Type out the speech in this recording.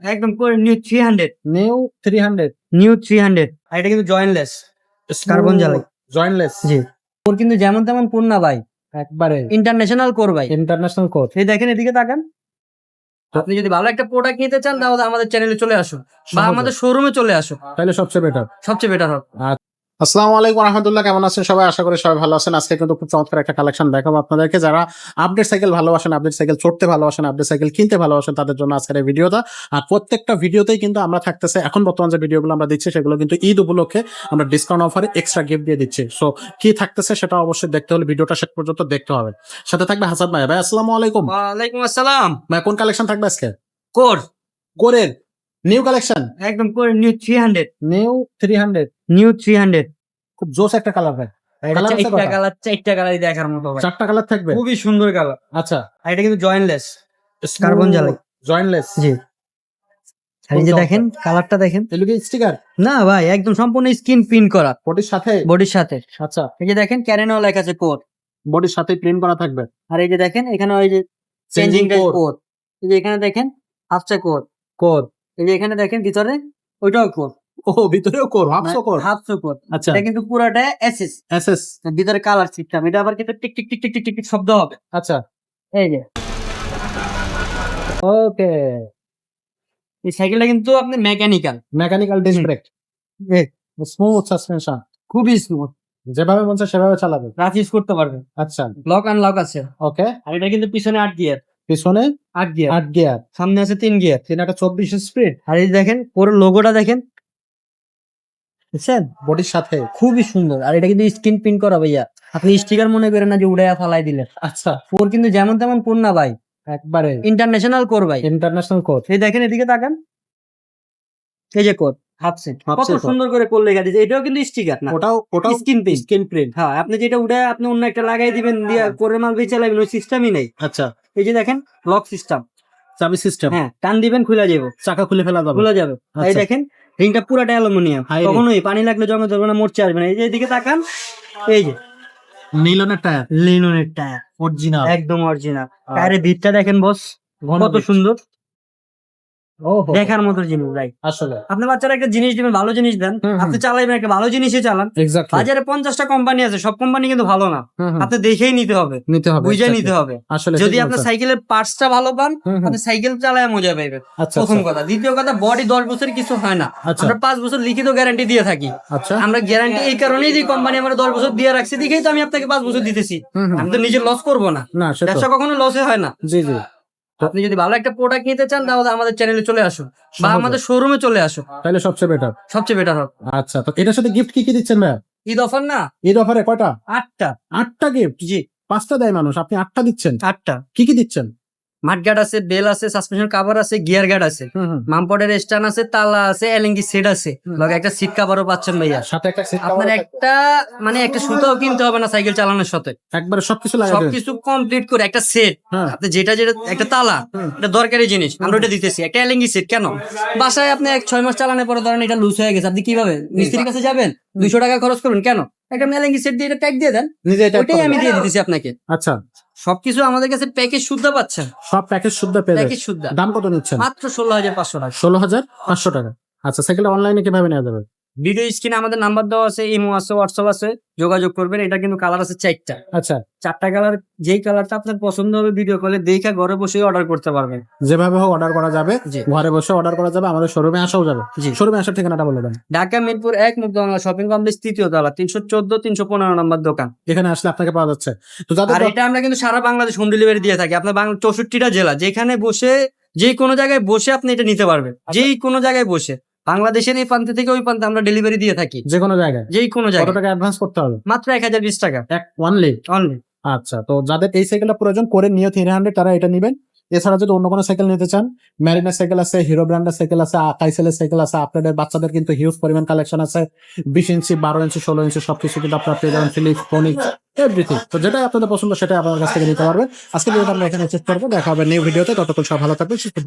একদম করে new 300 new 300 new 300 আর এটা কিন্তু জয়েন্টলেস কার্বন জ্বালাই জয়েন্টলেস। জি ওর কিন্তু যেমন তেমন কোন না ভাই, একবারে ইন্টারন্যাশনাল কোর ভাই। International code. এই দেখেন এদিকে তাকান, আপনি যদি ভালো একটা প্রোডাক্ট নিতে চান তাহলে আমাদের চ্যানেলে চলে আসুন বা সহজে। আমাদের শোরুমে চলে আসুন, তাহলে সবচেয়ে বেটার। সবচেয়ে বেটার হবে। আসসালামু আলাইকুম রাহমাতুল্লাহ, কেমন আছেন সবাই? আশা করি সবাই ভালো আছেন। আজকে কিন্তু খুব চমৎকার একটা কালেকশন দেখাবো আপনাদেরকে। যারা আপডেট সাইকেল ভালোবাসেন, আপডেট সাইকেল চড়তে ভালোবাসেন, আপডেট সাইকেল কিনতে ভালোবাসেন, তাদের জন্য আজকের এই ভিডিওটা। আর প্রত্যেকটা ভিডিওতেই কিন্তু আমরা থাকতেছে, এখন বর্তমান যে ভিডিওগুলো আমরা দিচ্ছি সেগুলো কিন্তু ঈদ উপলক্ষে আমরা ডিসকাউন্ট অফারে এক্সট্রা গিফট দিয়ে দিচ্ছি। সো কি থাকতেছে সেটা অবশ্যই দেখতে হলে ভিডিওটা শেষ পর্যন্ত দেখতে হবে। সাথে থাকবে হাসান ভাই। ভাই আসসালামু আলাইকুম। ওয়ালাইকুম আসসালাম। ভাই কোন কালেকশন থাকবে আজকে? কোর কোরের নিউ কালেকশন, একদম করে নিউ 300 নিউ 300 নিউ 300 খুব জোস একটা কালার ভাই। কালার আছে চারটা কটা? কালার, চারটা কালারই দেখার মতো ভাই, চারটা কালার থাকবে। খুবই সুন্দর কালার। আচ্ছা, আর এটা কিন্তু জয়েন্টলেস কার্বন জ্বালাই জয়েন্টলেস। জি। আর এই যে দেখেন কালারটা দেখেন, এলুকে স্টিকার না ভাই একদম সম্পূর্ণ স্কিন প্রিন্ট করা বডির সাথে। বডির সাথে। আচ্ছা, এই যে দেখেন ক্যারেনও লেখা আছে কোর, বডির সাথে প্রিন্ট করা থাকবে। আর এই যে দেখেন এখানে ওই যে চেঞ্জিং code। কোর, এই যে এখানে দেখেন হাফসা কোর, কোড। এই যে এখানে দেখেন ভিতরে ওইটাও কোর, ও ভিতরেও কোড, হাফসো কোড। হাফসা কোর। আচ্ছা, এটা কিন্তু পুরাটা এসএস, এসএস। ভিতরে কালার সিস্টেম। এটা আবার কিন্তু tick tick tick tick tick tick tick শব্দ হবে। আচ্ছা, এই যে ওকে। এই সাইকেলটা কিন্তু আপনি mechanical, mechanical disc brake, smooth suspension, খুবই স্মুথ, যেভাবে মন চায় সেভাবে চালাবে। রাফ ইউজ করতে পারবেন। আচ্ছা, লক আনলক আছে। ওকে। আর এটা কিন্তু পিছনে 8 গিয়ার, পিছনে 8 গিয়ার, 8 গিয়ার, সামনে আছে 3 গিয়ার। 3 একটা 24 স্পিড। আর এই যে দেখেন পুরো লোগোটা দেখেন, বুঝছেন? বডির সাথে। খুবই সুন্দর। আর এটা কিন্তু স্ক্রিন প্রিন্ট করা ভাইয়া, আপনি স্টিকার মনে করেন না যে উড়াইয়া ফালাই দিলেন। আচ্ছা, কোর কিন্তু যেমন তেমন কোর না ভাই, একবারে ইন্টারন্যাশনাল কোর ভাই। International code. এই দেখেন এদিকে তাকান, এই যে কোর হাফসেট, Half কত set সুন্দর করে কোর লেখা দিয়েছে। এটাও কিন্তু স্টিকার না, ওটাও স্ক্রিন প্রিন্ট। Screen print. হ্যাঁ, আপনি যেটা উড়ে আপনি অন্য একটা লাগাই দিবেন দিয়ে কোরের মাল বেঁচে চালাবেন, ওই সিস্টেমই নেই। আচ্ছা, এই যে দেখেন লক সিস্টেম, চাবি সিস্টেম। হ্যাঁ টান দিবেন খুলে যাবে, চাকা খুলে ফেলা যাবে। খুলে যাবে। এই আচ্ছা। দেখেন রিংটা পুরাটা অ্যালুমিনিয়াম, High ring। কখনোই পানি লাগলে জমে ধরবে না, মোর্চে আসবে না। এই যে এদিকে তাকান, এই যে নিলনের টায়ার, লিনোনের টায়ার, অরিজিনাল। একদম অরিজিনাল। টায়ারের ভিতটা দেখেন বস, ঘন কত বিট। সুন্দর, ওহো, দেখার মতো জিনিস ভাই। আসলে আপনার বাচ্চারা একটা জিনিস দিবেন, ভালো জিনিস দেন, আপনি চালাইবেন একটা ভালো জিনিসই চালান। এক্স্যাক্টলি। বাজারে 50টা কোম্পানি আছে, সব কোম্পানি কিন্তু ভালো না, আপনি দেখেই নিতে হবে, নিতে হবে, বুঝে exactly। নিতে হবে। আসলে যদি ঠিক আপনার বলছেন। সাইকেলের পার্টসটা ভালো পান, হুম, হুম। আপনি সাইকেল চালায় মজা পাইবেন, আচ্ছা, প্রথম আচ্ছা। কথা। দ্বিতীয় কথা, বডি 10 বছর কিছু হয় না, আচ্ছা। আমরা 5 বছর লিখিত গ্যারান্টি দিয়ে থাকি। আচ্ছা, আমরা গ্যারান্টি এই কারণেই যে কোম্পানি আমরা 10 বছর দিয়ে রাখছি, দেখেই তো আমি আপনাকে 5 বছর দিতেছি। হুম, হুম। আমি তো নিজে লস করবো না, না সে তো, ব্যবসা কখনো লসে হয় না। জি জি। আপনি যদি ভালো একটা প্রোডাক্ট নিতে চান তাহলে আমাদের চ্যানেলে চলে আসুন বা সহজে। আমাদের শোরুমে চলে আসুন, তাহলে সবচেয়ে বেটার। সবচেয়ে বেটার হবে। আচ্ছা, তো এটার সাথে গিফট কি কি দিচ্ছেন ভাই? ঈদ অফার না, ঈদ অফারে কয়টা? 8টা। 8টা গিফট। জি, 5টা দেয় মানুষ, আপনি 8টা দিচ্ছেন। 8টা। কি কি দিচ্ছেন? মাঠগার্ড আছে, বেল আছে, সাসপেনশন কভার আছে, গিয়ার গার্ড আছে, মামপডের স্ট্যান্ড আছে, তালা আছে, এলএনজি সেট আছে, লগে একটা সিট কভারও পাচ্ছেন ভাইয়া। সাথে একটা সিট কভার। আপনার একটা মানে একটা সুতাও কিনতে হবে না সাইকেল চালানোর সাথে, একবারে সবকিছু লাগাই দেবেন। সবকিছু কমপ্লিট করে একটা সেট। হ্যাঁ। আপনি যেটা যেটা একটা তালা, এটা দরকারি জিনিস, আমরা ওটা দিতেছি। একটা এলএনজি সেট কেন বাসায় আপনি 6 মাস চালানোর পরে ধরেন এটা লুজ হয়ে গেছে, আপনি কিভাবে মিস্ত্রির কাছে যাবেন? 200 টাকা খরচ করবেন কেন? একটা এলএনজি সেট দিয়ে এটা ট্যাগ দিয়ে দেন, নিজে এটা ওইটাই আমি দিয়ে দিতেছি আপনাকে। আচ্ছা, সবকিছু আমাদের কাছে প্যাকেজ শুদ্ধ পাচ্ছেন, সব প্যাকেজ শুদ্ধ পেয়ে যাবেন। প্যাকেজ শুদ্ধ, দাম কত নিচ্ছেন? মাত্র 16,500 টাকা। 16,500 টাকা। আচ্ছা, সাইকেলটা অনলাইনে কিভাবে নেওয়া যাবে? ভিডিও স্ক্রিনে আমাদের নাম্বার দেওয়া আছে, ইমো আছে, হোয়াটসঅ্যাপ আছে, যোগাযোগ করবেন। এটা কিন্তু কালার আছে 4টা, আচ্ছা, 4টা কালার। যেই কালারটা আপনার পছন্দ হবে ভিডিও কলে দেখে ঘরে বসে অর্ডার করতে পারবেন। যেভাবে হোক অর্ডার করা যাবে, জি। ঘরে বসে অর্ডার করা যাবে, আমাদের শোরুমে আসাও যাবে। জি। শোরুমে আসার ঠিকানাটা বলে দেন। ঢাকা মিরপুর 1 মুক্তবাংলা শপিং কমপ্লেক্স 3য় তলা, 314-315 নম্বর দোকান। এখানে আসলে আপনাকে পাওয়া যাচ্ছে। তো যাদের আর এটা আমরা কিন্তু সারা বাংলাদেশ হোম ডেলিভারি দিয়ে থাকি। আপনার 64টা জেলা, যেখানে বসে যে কোনো জায়গায় বসে আপনি এটা নিতে পারবেন, যেই কোনো জায়গায় বসে। বাংলাদেশের এই প্রান্ত থেকে ওই প্রান্তে আমরা ডেলিভারি দিয়ে থাকি, যে কোনো জায়গায়। যেই কোনো কত জায়গায়। টাকা অ্যাডভান্স করতে হবে? মাত্র 1020 টাকা অনলি। অনলি। আচ্ছা, তো যাদের এই সাইকেলটা প্রয়োজন করে নিয়ে 300 তারা এটা নেবেন। এছাড়া যদি অন্য কোনো সাইকেল নিতে চান, ম্যারিনার সাইকেল আছে, হিরো ব্র্যান্ডের সাইকেল আছে, আকাইসেলের সাইকেল আছে, আপনাদের বাচ্চাদের কিন্তু হিউজ পরিমাণ কালেকশন আছে। 20 ইঞ্চি, 12 ইঞ্চি, 16 ইঞ্চি সবকিছু কিন্তু আপনারা পেয়ে যাবেন, ফিলিপস, ফোনিক্স, এভরিথিং। তো যেটাই আপনাদের পছন্দ সেটাই আপনাদের কাছ থেকে নিতে পারবেন। আজকে ভিডিওটা আমরা এখানে শেষ করবো, দেখা হবে নিউ ভিডিওতে। ততক্ষণ সব ভালো থাকবেন, সুস্থ থাকবেন।